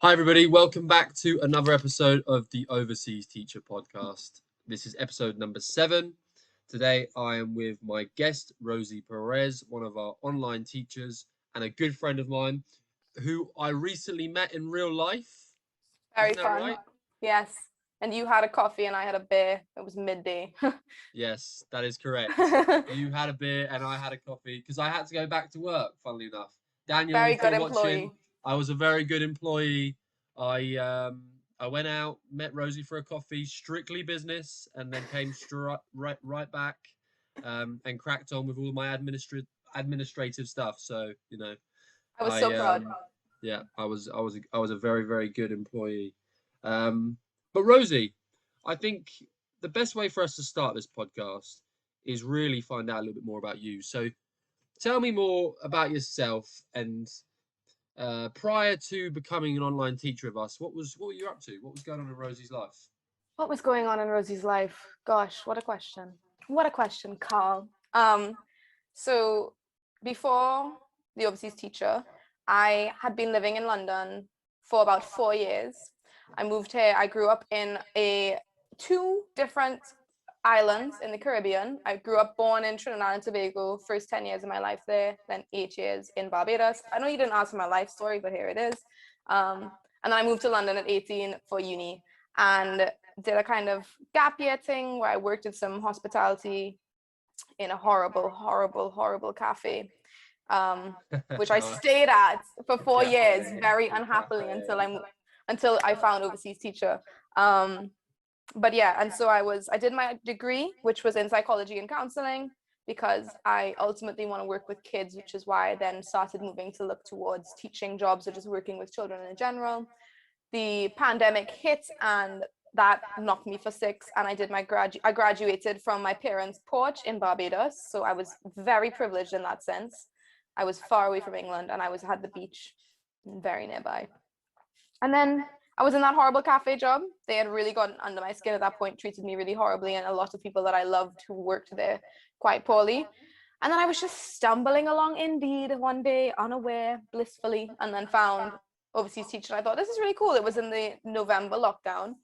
Hi, everybody. Welcome back to another episode of the Overseas Teacher Podcast. This is episode number 7. Today, I am with my guest, Rosie Pires, one of our online teachers and a good friend of mine who I recently met in real life. Very Isn't that fun. right? Yes. And you had a coffee and I had a beer. It was midday. Yes, that is correct. You had a beer and I had a coffee because I had to go back to work, funnily enough. Daniel, Very if you're good watching, employee. I was a very good employee. I went out, met Rosie for a coffee, strictly business, and then came right back and cracked on with all my administrative stuff. So, I was so proud. yeah, I was a very, very good employee. But Rosie, I think the best way for us to start this podcast is really find out a little bit more about you. So tell me more about yourself and prior to becoming an online teacher of us, what were you up to? What was going on in Rosie's life? What was going on in Rosie's life? Gosh, what a question. What a question, Carl. So before the overseas teacher, I had been living in London for about 4 years. I moved here. I grew up in two different islands in the Caribbean. I grew up born in Trinidad and Tobago, first 10 years of my life there, then 8 years in Barbados. I know you didn't ask for my life story, but here it is. And then I moved to London at 18 for uni and did a kind of gap year thing where I worked in some hospitality in a horrible cafe, which I stayed at for 4 years very unhappily until I found overseas teacher. But yeah, and so I did my degree, which was in psychology and counseling, because I ultimately want to work with kids, which is why I then started moving to look towards teaching jobs or just working with children in general. The pandemic hit and that knocked me for 6, and I did I graduated from my parents' porch in Barbados, so I was very privileged in that sense. I was far away from England and I had the beach very nearby. And then I was in that horrible cafe job. They had really gotten under my skin at that point, treated me really horribly, and a lot of people that I loved who worked there quite poorly. And then I was just stumbling along Indeed one day, unaware, blissfully, and then found overseas teacher. I thought, this is really cool. It was in the November lockdown,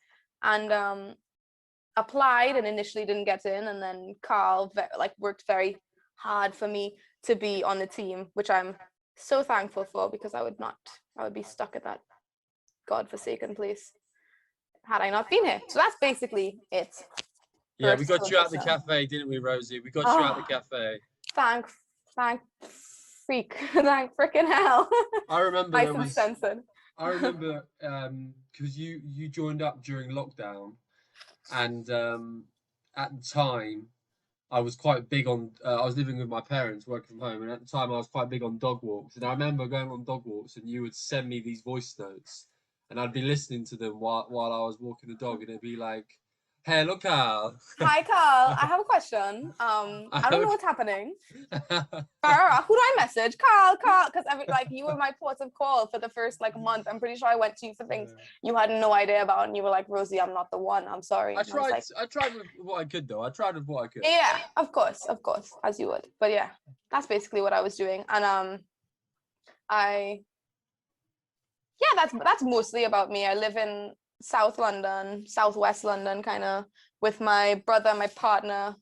and applied and initially didn't get in. And then Karl worked very hard for me to be on the team, which I'm so thankful for, because I would be stuck at that godforsaken place had I not been here. So that's basically it. Yeah, we got you out the cafe, didn't we, Rosie? We got you out the cafe. Thank freak. Thank freaking hell. I remember nice and censored. I remember because you joined up during lockdown, and at the time I was quite big on. I was living with my parents, working from home, and at the time I was quite big on dog walks. And I remember going on dog walks, and you would send me these voice notes, and I'd be listening to them while I was walking the dog, and it'd be like, "Hello, Karl." Hi, Karl. I have a question. I don't know what's happening. Who do I message? Karl, because you were my port of call for the first month. I'm pretty sure I went to you for things you had no idea about, and you were like, Rosie, I'm not the one. I'm sorry. I tried with what I could, though. I tried with what I could. Yeah, of course, as you would. But yeah, that's basically what I was doing, and that's mostly about me. I live in South London, Southwest London, kind of, with my brother, my partner,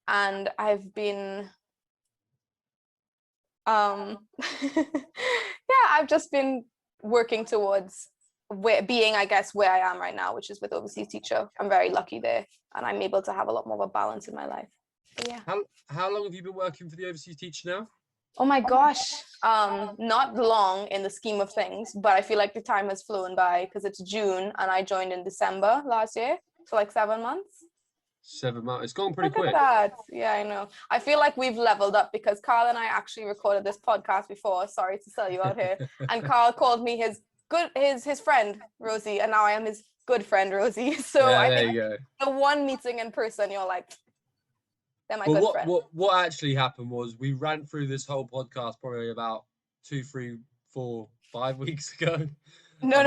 and I've been I've just been working towards being, I guess, where I am right now, which is with overseas teacher. I'm very lucky there, and I'm able to have a lot more of a balance in my life. But yeah. How long have you been working for the overseas teacher now? Oh my gosh, not long in the scheme of things, but I feel like the time has flown by, because it's June and I joined in December last year, so 7 months. 7 months. It's gone pretty quick. Look at that. Yeah, I know. I feel like we've leveled up, because Karl and I actually recorded this podcast before. Sorry to sell you out here. And Karl called me his friend Rosie, and now I am his good friend Rosie. So yeah, I think you go. The one meeting in person, you're like, they're my good friend. What actually happened was we ran through this whole podcast probably about 2, 3, 4, 5 weeks ago. No,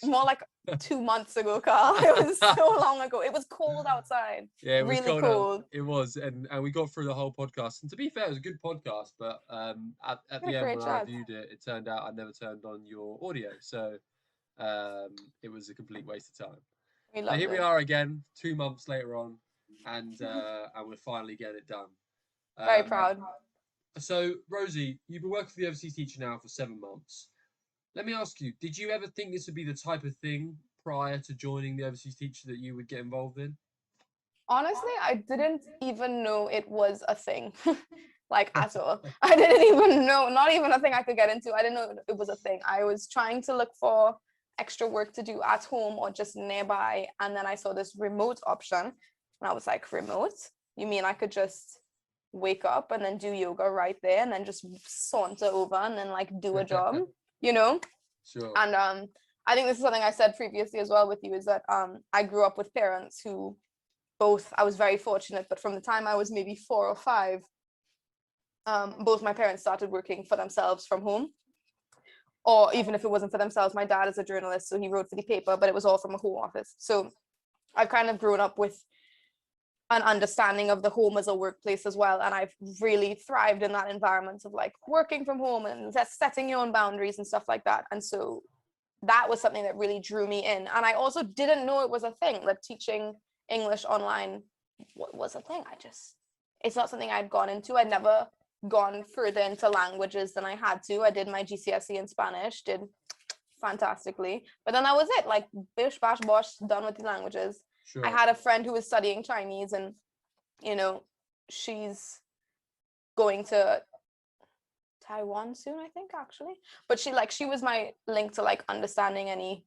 more like 2 months ago, Karl. It was so long ago. It was cold outside. Yeah, it was really cold. It was, and we got through the whole podcast. And to be fair, it was a good podcast, but at the end when I reviewed it, it turned out I never turned on your audio. So It was a complete waste of time. We But loved here we it. are again, 2 months later on, and we're finally getting it done. Very Um, proud. so, Rosie, you've been working for the overseas teacher now for 7 months. Let me ask you, did you ever think this would be the type of thing prior to joining the overseas teacher that you would get involved in? Honestly, I didn't even know it was a thing, like at all. I didn't even know, not even a thing I could get into. I didn't know it was a thing. I was trying to look for extra work to do at home or just nearby. And then I saw this remote option. And I was like, remote? You mean I could just wake up and then do yoga right there and then just saunter over and then like do a job, you know? Sure. And I think this is something I said previously as well with you, is that I grew up with parents who both, I was very fortunate, but from the time I was maybe 4 or 5, both my parents started working for themselves from home. Or even if it wasn't for themselves, my dad is a journalist, so he wrote for the paper, but it was all from a home office. So I've kind of grown up with an understanding of the home as a workplace as well. And I've really thrived in that environment of like working from home and setting your own boundaries and stuff like that. And so that was something that really drew me in. And I also didn't know it was a thing, that teaching English online was a thing. It's not something I'd gone into. I'd never gone further into languages than I had to. I did my GCSE in Spanish, did fantastically. But then that was it, like bish, bash, bosh, done with the languages. Sure. I had a friend who was studying Chinese, and, you know, she's going to Taiwan soon, I think, actually. But she was my link to like understanding any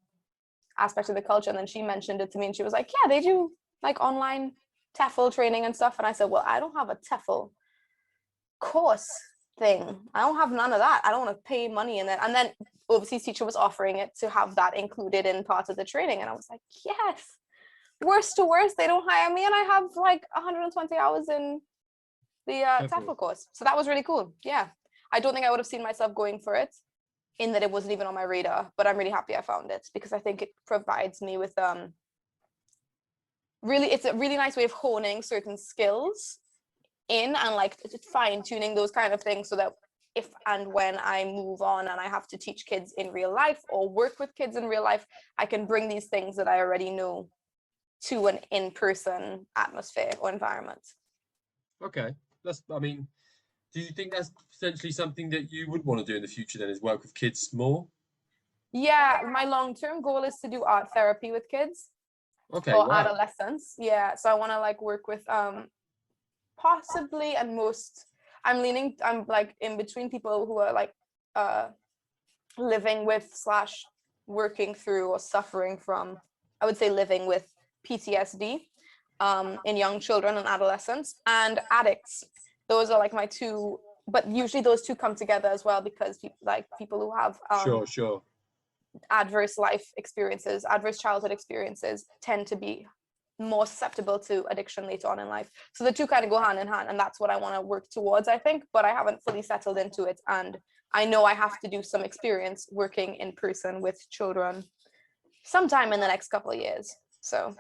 aspect of the culture. And then she mentioned it to me and she was like, yeah, they do like online TEFL training and stuff. And I said, well, I don't have a TEFL course thing. I don't have none of that. I don't want to pay money in it. And then overseas teacher was offering it to have that included in part of the training. And I was like, yes, worst to worst, they don't hire me and I have like 120 hours in the TEFL course. So that was really cool. Yeah. I don't think I would have seen myself going for it, in that it wasn't even on my radar, but I'm really happy I found it, because I think it provides me with really, it's a really nice way of honing certain skills in and like fine tuning those kind of things, so that if and when I move on and I have to teach kids in real life or work with kids in real life, I can bring these things that I already know to an in-person atmosphere or environment. Okay. I mean, do you think that's potentially something that you would want to do in the future then, is work with kids more? Yeah, my long-term goal is to do art therapy with kids Okay, or wow. adolescents. Yeah, so I want to like work with possibly, and most, I'm like in between people who are like living with slash working through or suffering from, I would say living with PTSD in young children and adolescents, and addicts. Those are like my two, but usually those two come together as well, because people who have Sure. adverse life experiences, adverse childhood experiences, tend to be more susceptible to addiction later on in life. So the two kind of go hand in hand, and that's what I want to work towards, I think, but I haven't fully settled into it. And I know I have to do some experience working in person with children sometime in the next couple of years. So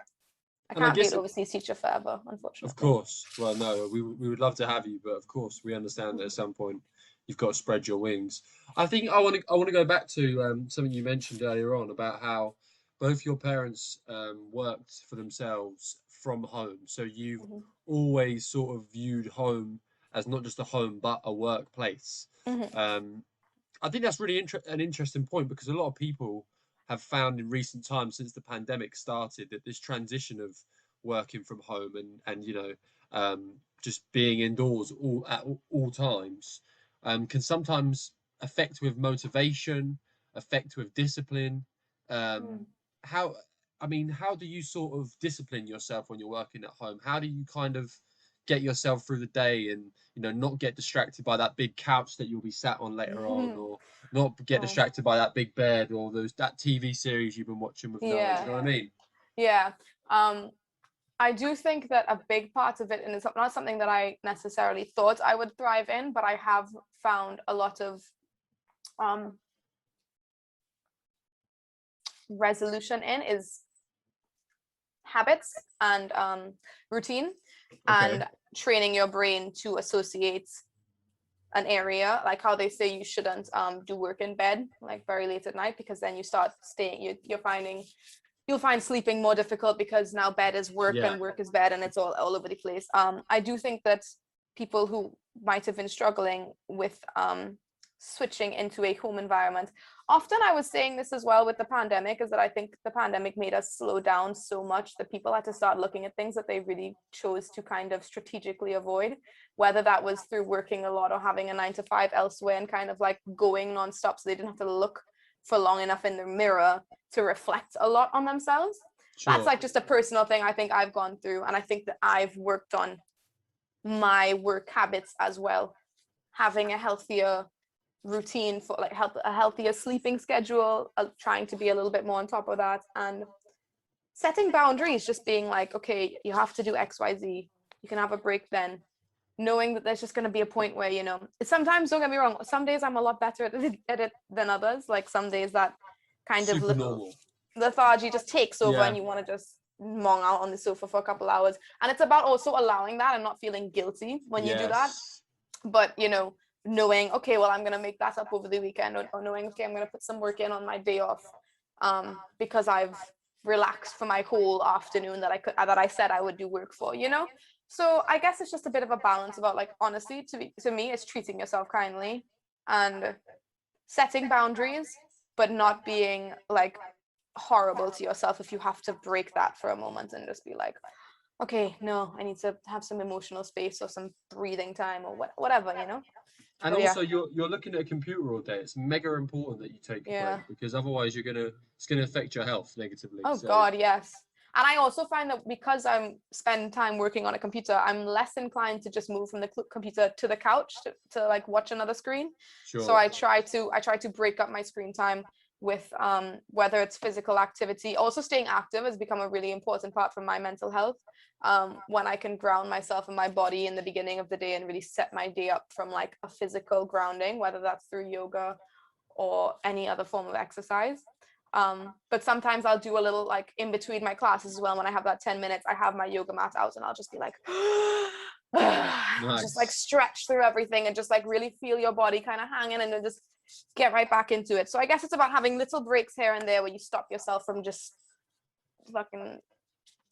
I And I can't be guess, an overseas teacher forever, of unfortunately. course, well, no, we would love to have you, but of course, we understand that at some point you've got to spread your wings. I think I want to go back to something you mentioned earlier on about how both your parents worked for themselves from home. So you've Mhm. always sort of viewed home as not just a home, but a workplace. Mhm. Um, I think that's really an interesting point, because a lot of people have found in recent times, since the pandemic started, that this transition of working from home and just being indoors all times can sometimes affect with motivation, affect with discipline. Um, Mm. how I mean, how do you sort of discipline yourself when you're working at home? How do you kind of get yourself through the day and not get distracted by that big couch that you'll be sat on later on, or not get Oh, distracted by that big bed or that TV series you've been watching with Noah? Do you yeah, know what I mean? yeah. I do think that a big part of it, and it's not something that I necessarily thought I would thrive in, but I have found a lot of um, resolution in, is habits and routine, Okay. and training your brain to associate an area, like how they say you shouldn't do work in bed like very late at night, because then you start staying, you'll find sleeping more difficult, because now bed is work Yeah. and work is bed, and it's all over the place. I do think that people who might have been struggling with switching into a home environment, often, I was saying this as well with the pandemic, is that I think the pandemic made us slow down so much that people had to start looking at things that they really chose to kind of strategically avoid, whether that was through working a lot or having a 9 to 5 elsewhere and kind of like going nonstop, so they didn't have to look for long enough in the mirror to reflect a lot on themselves. Sure. That's like just a personal thing I think I've gone through, and I think that I've worked on my work habits as well, having a healthier routine for like a healthier sleeping schedule, trying to be a little bit more on top of that, and setting boundaries, just being like, okay, you have to do XYZ, you can have a break then, knowing that there's just going to be a point where, you know, sometimes, don't get me wrong, some days I'm a lot better at it than others, like some days that kind of Super normal. lethargy just takes over, Yeah. and you want to just mong out on the sofa for a couple hours, and it's about also allowing that and not feeling guilty when you do that. But, you know, knowing, okay, well, I'm going to make that up over the weekend, or knowing, okay, I'm going to put some work in on my day off, because I've relaxed for my whole afternoon that I said I would do work for, you know. So I guess it's just a bit of a balance about, like, honestly, to me, it's treating yourself kindly and setting boundaries, but not being like horrible to yourself if you have to break that for a moment and just be like, okay, no, I need to have some emotional space or some breathing time or whatever, you know. And But also, you're looking at a computer all day. It's mega important that you take a break, because otherwise it's gonna affect your health negatively. Oh God, yes. And I also find that because I'm spend time working on a computer, I'm less inclined to just move from the computer to the couch to like watch another screen. Sure. So I try to break up my screen time with whether it's physical activity. Also, staying active has become a really important part for my mental health. When I can ground myself and my body in the beginning of the day and really set my day up from like a physical grounding, whether that's through yoga or any other form of exercise. But sometimes I'll do a little like in between my classes as well. When I have that 10 minutes, I have my yoga mat out and I'll just be like, Nice. just like stretch through everything and just like really feel your body kind of hanging, and then just get right back into it. So I guess it's about having little breaks here and there where you stop yourself from just fucking,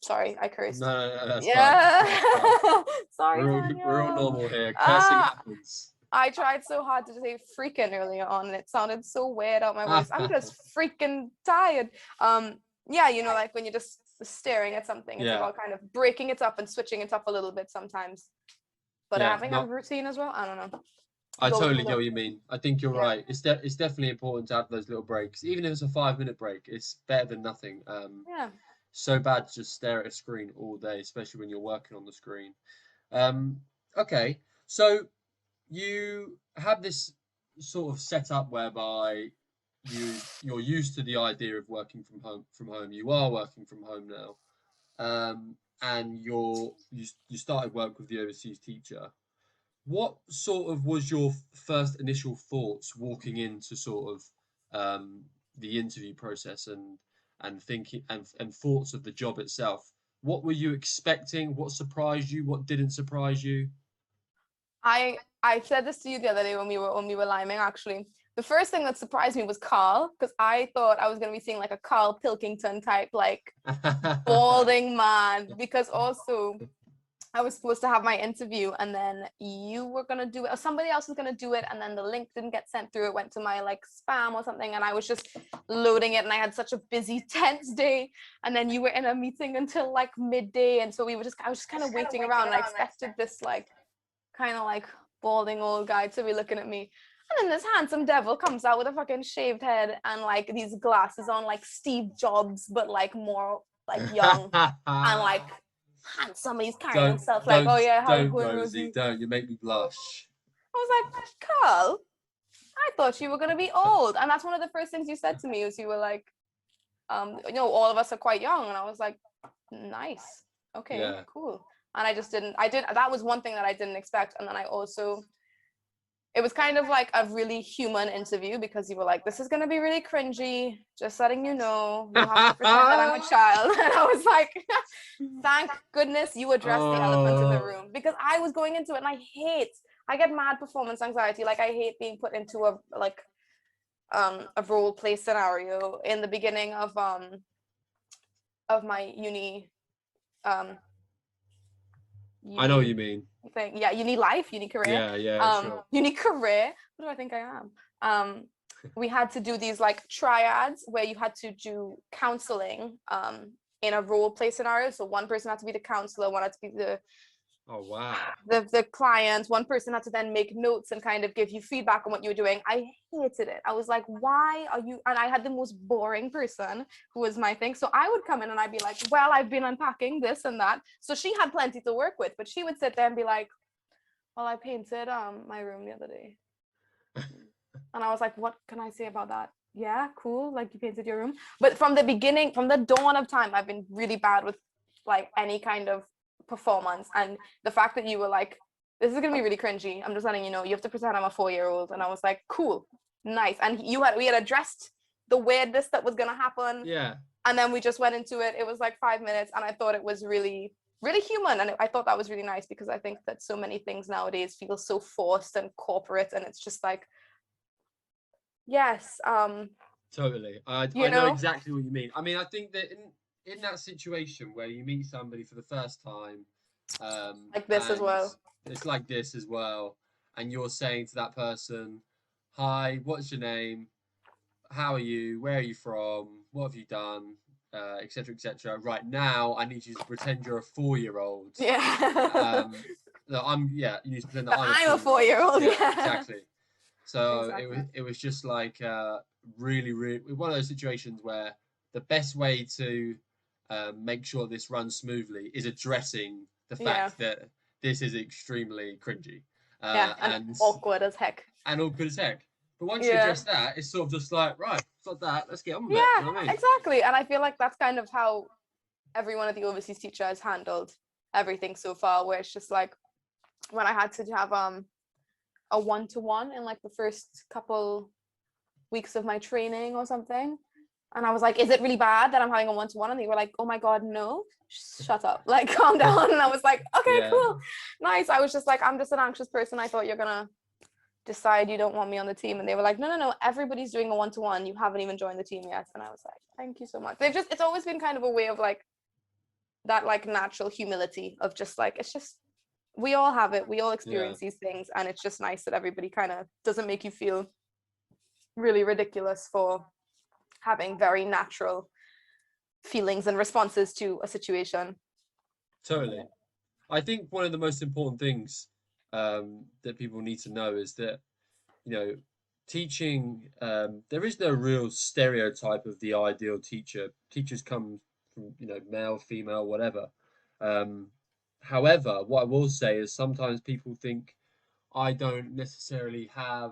sorry, I cursed. No, that's yeah. fine. Sorry, we're all normal here. Cursing happens. I tried so hard to say freaking earlier on, and it sounded so weird out my voice. I'm just freaking tired. Yeah, you know, like when you're just staring at something, it's about kind of breaking it up and switching it up a little bit sometimes. But having a routine as well, I don't know. I totally get what you mean. I think you're right. It's definitely important to have those little breaks, even if it's a 5-minute break. It's better than nothing. So bad to just stare at a screen all day, especially when you're working on the screen. Okay, so you have this sort of setup whereby you're used to the idea of working from home. You are working from home now, and you started work with the overseas teacher. What sort of was your first initial thoughts walking into sort of the interview process and thinking and thoughts of the job itself? What were you expecting? What surprised you? What didn't surprise you? I said this to you the other day when we were liming, actually. The first thing that surprised me was Karl, because I thought I was going to be seeing like a Karl Pilkington type, like balding man, because also I was supposed to have my interview and then you were going to do it, or somebody else was going to do it, and then the link didn't get sent through. It went to my like spam or something, and I was just loading it, and I had such a busy, tense day, and then you were in a meeting until like midday, and so I was just kind of waiting around, and I expected this like kind of like balding old guy to be looking at me. And then this handsome devil comes out with a fucking shaved head and like these glasses on, like Steve Jobs, but like more like young and like handsome. He's carrying himself like, oh yeah, how you going, Rosie? Don't, you make me blush. I was like, Karl, I thought you were gonna be old. And that's one of the first things you said to me, was you were like, you know, all of us are quite young. And I was like, nice. Okay, cool. And that was one thing that I didn't expect. And then it was kind of like a really human interview, because you were like, this is going to be really cringy, just letting you know, you have to pretend that I'm a child. And I was like, thank goodness you addressed the elephant in the room, because I was going into it and I get mad performance anxiety. Like I hate being put into a role play scenario in the beginning of my uni I know what uni you mean. thing. Yeah, uni life, uni career. Yeah, sure. Uni career. What do I think I am? We had to do these like triads where you had to do counseling in a role play scenario. So one person had to be the counselor, one had to be the Oh wow. the client, one person had to then make notes and kind of give you feedback on what you were doing. I hated it. I was like, why are you? And I had the most boring person who was my thing. So I would come in and I'd be like, well, I've been unpacking this and that. So she had plenty to work with, but she would sit there and be like, well, I painted my room the other day. And I was like, what can I say about that? Yeah, cool. Like you painted your room. But from the beginning, from the dawn of time, I've been really bad with like any kind of performance. And the fact that you were like, this is gonna be really cringy. I'm just letting you know, you have to pretend I'm a 4-year-old. And I was like, cool, nice. And we had addressed the weirdness that was gonna happen. Yeah. And then we just went into it. It was like 5 minutes, and I thought it was really, really human. And I thought that was really nice because I think that so many things nowadays feel so forced and corporate, and it's just like, yes, Totally. I know exactly what you mean. I mean, I think that in that situation where you meet somebody for the first time, like this as and well. it's like this as well, and you're saying to that person, "Hi, what's your name? How are you? Where are you from? What have you done? Etc. Etc. Right now, I need you to pretend you're a 4-year-old. Yeah. No, you need to pretend that But I'm I'm a 4-year-old. 4-year-old. Yeah, Yeah. exactly. So Exactly. it was just like really, really one of those situations where the best way to make sure this runs smoothly is addressing the Yeah. fact that this is extremely cringy Yeah. And awkward as heck. and awkward as heck. But once you Yeah. address that, it's sort of just like, right, it's not that, let's get on with it. You Yeah, know what I mean? exactly. And I feel like that's kind of how every one of the overseas teachers handled everything so far, where it's just like when I had to have a one-to-one in like the first couple weeks of my training or something. And I was like, is it really bad that I'm having a one-to-one? And they were like, oh my God, no, shut up, like calm down. And I was like, okay, Yeah. cool, nice. I was just like, I'm just an anxious person. I thought you're gonna decide you don't want me on the team. And they were like, no, everybody's doing a one-to-one. You haven't even joined the team yet. And I was like, thank you so much. It's always been kind of a way of like that like natural humility of just like, it's just, we all have it. We all experience these things. And it's just nice that everybody kind of doesn't make you feel really ridiculous for having very natural feelings and responses to a situation. Totally. I think one of the most important things that people need to know is that, you know, teaching, there is no real stereotype of the ideal teacher. Teachers come from, male, female, whatever. Um, However, what I will say is sometimes people think I don't necessarily have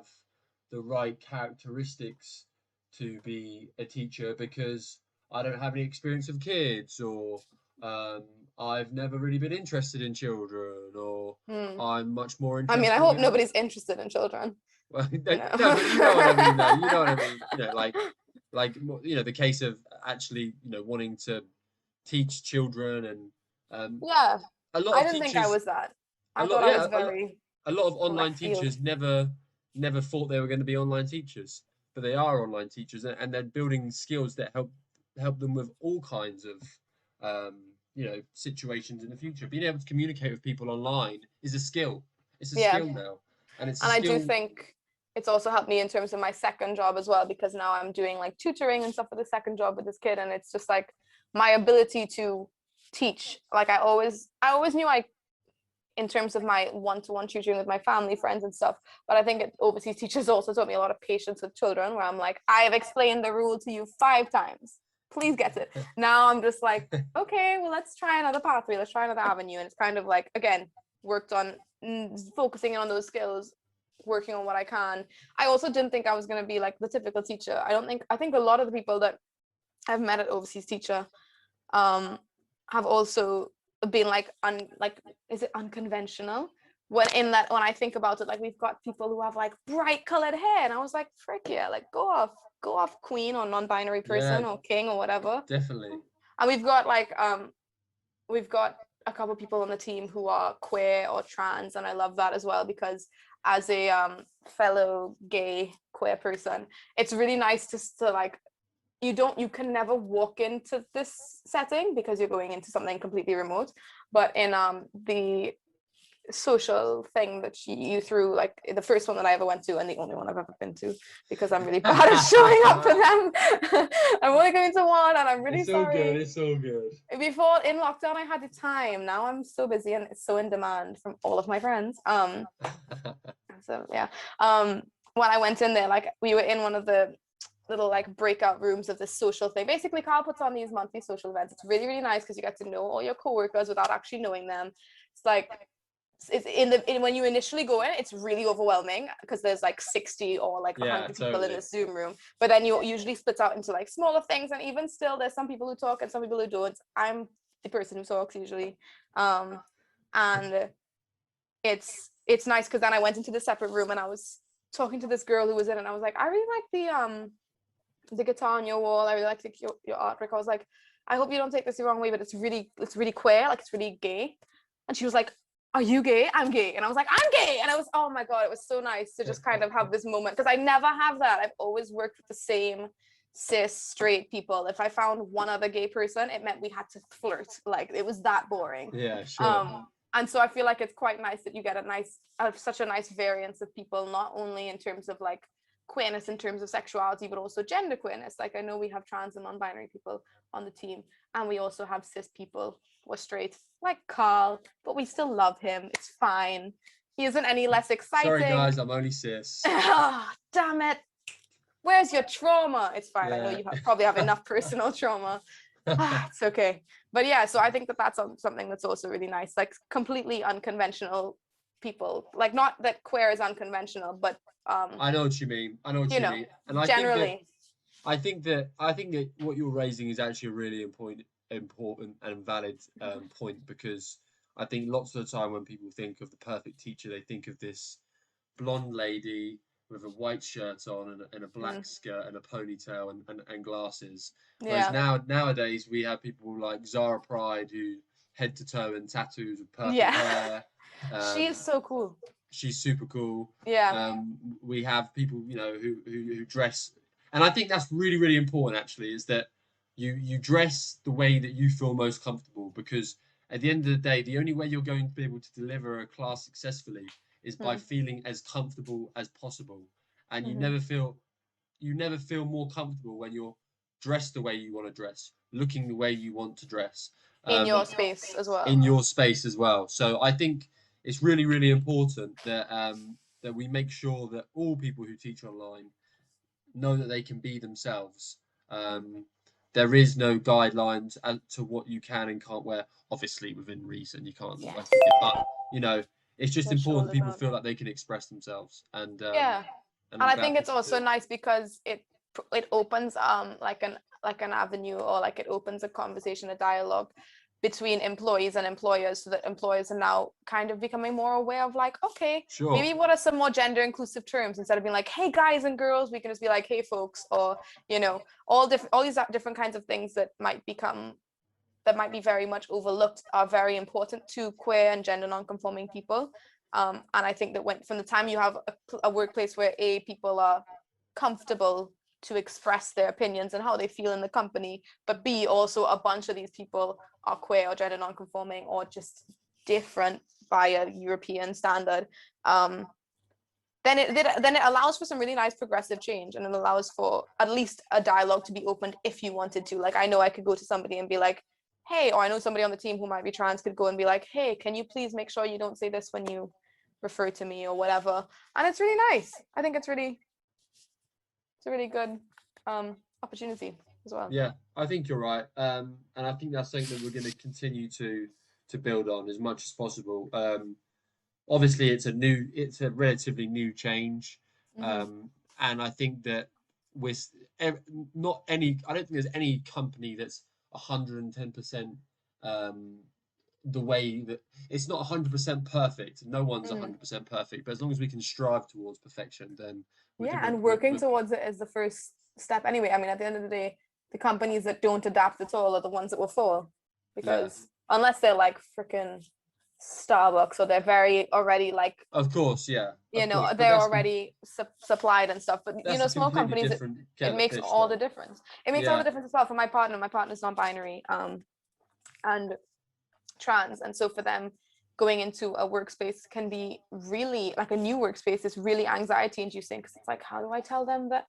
the right characteristics to be a teacher because I don't have any experience of kids, or um, I've never really been interested in children, or I'm much more I mean, I interested hope in. nobody's interested in children. Well, You no, know? but you know what I mean, though. You know what I mean. The case of actually, wanting to teach children, and Yeah, a lot I of didn't think I teachers, was that. a I lot, thought I was yeah, very a lot of online left field. teachers never thought they were going to be online teachers, but they are online teachers, and they're building skills that help them with all kinds of situations in the future. Being able to communicate with people online is a skill. It's a Yeah, skill now, and it's a and I do skill. think it's also helped me in terms of my second job as well, because now I'm doing like tutoring and stuff for the second job with this kid, and it's just like my ability to teach. Like I always knew in terms of my one-to-one tutoring with my family, friends and stuff. But I think overseas teachers also taught me a lot of patience with children, where I'm like, I have explained the rule to you 5 times. Please get it. Now I'm just like, okay, well, let's try another pathway. Let's try another avenue. And it's kind of like, again, worked on focusing on those skills, working on what I can. I also didn't think I was going to be like the typical teacher. I think a lot of the people that I've met at overseas teacher have also been like is it unconventional, when I think about it, like we've got people who have like bright colored hair, and I was like, frick yeah, like go off queen or non-binary person or king or whatever. Definitely. And we've got a couple of people on the team who are queer or trans, and I love that as well, because as a fellow gay queer person, it's really nice to like, you can never walk into this setting because you're going into something completely remote, but in the social thing that you threw, like the first one that I ever went to and the only one I've ever been to, because I'm really bad at showing up for them. I'm only going to one and I'm really sorry. It's all good. Before, in lockdown, I had the time. Now I'm so busy and it's so in demand from all of my friends. So yeah. When I went in there, like we were in one of the little like breakout rooms of this social thing. Basically, Carl puts on these monthly social events. It's really, really nice because you get to know all your coworkers without actually knowing them. It's like, when you initially go in, it's really overwhelming because there's like 60 or like 100 people in this Zoom room, but then you usually split out into like smaller things, and even still there's some people who talk and some people who don't. I'm the person who talks usually, and it's nice because then I went into the separate room and I was talking to this girl who was in it, and I was like, I really like the guitar on your wall, I really like your artwork. I was like, I hope you don't take this the wrong way, but it's really queer, like it's really gay. And she was like, are you gay? I'm gay. And I was like, I'm gay. And I was, oh my God, it was so nice to just kind of have this moment, because I never have that. I've always worked with the same cis straight people. If I found one other gay person, it meant we had to flirt. Like it was that boring. Yeah, sure. And so I feel like it's quite nice that you get such a nice variance of people, not only in terms of like queerness in terms of sexuality, but also gender queerness. Like I know we have trans and non-binary people on the team, and we also have cis people who are straight, like Karl, but we still love him. It's fine. He isn't any less exciting. Sorry guys, I'm only cis. Oh, damn it. Where's your trauma? It's fine. Yeah. I know you probably have enough personal trauma. It's okay. But yeah, so I think that that's something that's also really nice, like completely unconventional people. Like not that queer is unconventional, but I know what you mean. I know what you mean. And generally, I think that what you're raising is actually a really important and valid point, because I think lots of the time when people think of the perfect teacher, they think of this blonde lady with a white shirt on and a black skirt and a ponytail and glasses. Whereas nowadays we have people like Zara Pride, who head to toe in tattoos with purple hair. She is so cool. She's super cool. Yeah. We have people, you know, who dress, and I think that's really, really important actually, is that you dress the way that you feel most comfortable, because at the end of the day, the only way you're going to be able to deliver a class successfully is by feeling as comfortable as possible. And you never feel more comfortable when you're dressed the way you want to dress, looking the way you want to dress. In your space as well. In your space as well. So I think it's really, really important that that we make sure that all people who teach online know that they can be themselves. There is no guidelines as to what you can and can't wear. Obviously, within reason, you can't. Yes. But you know, it's just important people feel like they can express themselves. And and I think it's also nice because it opens like an avenue, or like it opens a conversation, a dialogue between employees and employers, so that employers are now kind of becoming more aware of like, okay, maybe what are some more gender inclusive terms, instead of being like, hey guys and girls, we can just be like, hey folks, or you know, all these different kinds of things that might be very much overlooked are very important to queer and gender non-conforming people. And I think that from the time you have a workplace where people are comfortable to express their opinions and how they feel in the company, but B, also a bunch of these people are queer or gender non-conforming or just different by a European standard, then it allows for some really nice progressive change, and it allows for at least a dialogue to be opened if you wanted to. Like I know I could go to somebody and be like, hey, or I know somebody on the team who might be trans could go and be like, hey, can you please make sure you don't say this when you refer to me or whatever. And it's really nice. I think it's a really good opportunity as well. Yeah, I think you're right. And I think that's something that we're going to continue to build on as much as possible. Obviously it's a relatively new change. And I think that I don't think there's any company that's 110% the way that it's not 100% perfect. No one's 100% perfect, but as long as we can strive towards perfection, then and working towards it is the first step anyway. I mean, at the end of the day, the companies that don't adapt at all are the ones that will fall, because unless they're like freaking Starbucks, so they're very already like, Of course, yeah, you of know, course, but they're already supplied and stuff. But you that's know, a small completely companies, different it kettle of makes fish, all the though. difference. It makes all the Yeah, difference as well for my partner. My partner's non-binary, and trans, and so for them, going into a workspace can be really like a new workspace is really anxiety inducing, because it's like, how do I tell them that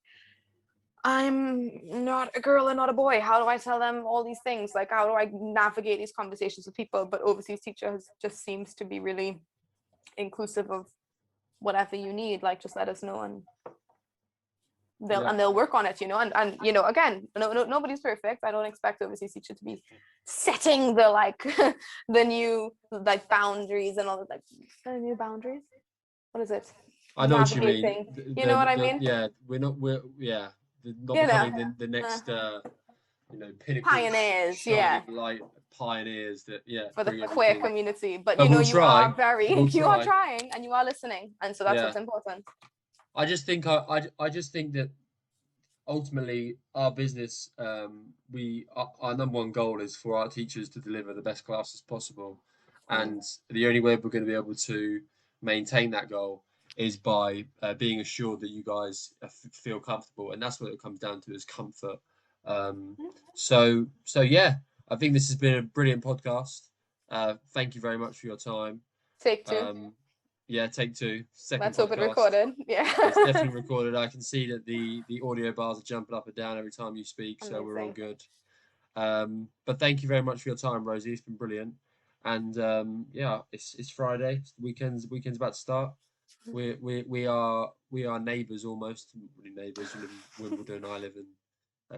I'm not a girl and not a boy? How do I tell them all these things? Like, how do I navigate these conversations with people? But overseas teacher just seems to be really inclusive of whatever you need. Like, just let us know, and yeah. they'll work on it, you know. And you know, again, nobody's perfect. I don't expect overseas teacher to be setting the like the new like boundaries and all the like the new boundaries. What is it? I know what you mean. Navigating. You know what I mean? Yeah, not You know, becoming the uh, next pinnacle pioneers, yeah, shining light pioneers that for the bring queer everything. community. But you But know, we'll you are try. very, We'll you are try. trying and you are listening, and so that's Yeah. what's important. I just think that ultimately our business, our number one goal is for our teachers to deliver the best classes possible, and the only way we're going to be able to maintain that goal is by being assured that you guys feel comfortable, and that's what it comes down to, is comfort. So yeah, I think this has been a brilliant podcast. Thank you very much for your time. Take two. um yeah, take two, second Let's hope it podcast. recorded. It's Yeah. definitely recorded. I can see that the audio bars are jumping up and down every time you speak, so we're all Amazing. good. But thank you very much for your time, Rosie. It's been brilliant. And yeah, it's Friday. It's the weekend's about to start. We are neighbours almost. Really neighbours. You live in Wimbledon. I live in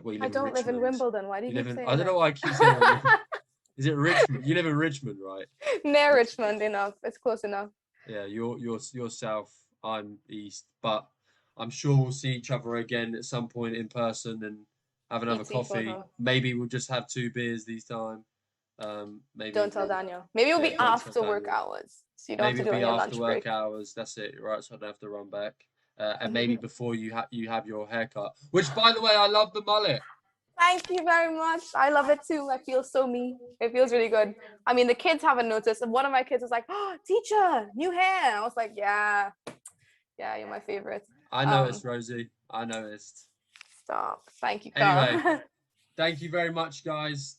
well, you I live in don't live in Richmond. Wimbledon. Why do you You live keep in, I saying don't know it? why I keep saying Wimbledon. Is it Richmond? You live in Richmond, right? Near Richmond enough. It's close enough. Yeah, you're south, I'm east, but I'm sure we'll see each other again at some point in person and have another Eat coffee. seafood. Maybe we'll just have two beers this time. Maybe Don't tell Daniel. Maybe it'll yeah, be don't tell after work Daniel. hours, so you don't have Maybe to it'll do it on be your after lunch work break. hours. That's it, right? So I don't have to run back. And maybe before you have your haircut, which by the way, I love the mullet. Thank you very much. I love it too. I feel so me. It feels really good. I mean, the kids haven't noticed, and one of my kids was like, "Oh, teacher, new hair." And I was like, "Yeah, yeah, you're my favorite." I Um, noticed, Rosie. I noticed. Stop. Thank you, Anyway, Carl. thank you very much, guys.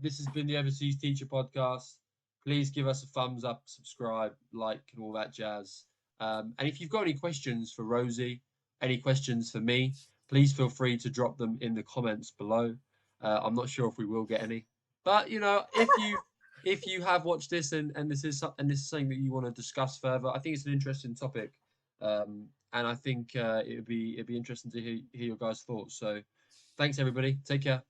This has been the Overseas Teacher Podcast. Please give us a thumbs up, subscribe, like, and all that jazz. And if you've got any questions for Rosie, any questions for me, please feel free to drop them in the comments below. I'm not sure if we will get any, but if you have watched this and this is something that you want to discuss further, I think it's an interesting topic, and I think it'd be interesting to hear your guys' thoughts. So, thanks everybody. Take care.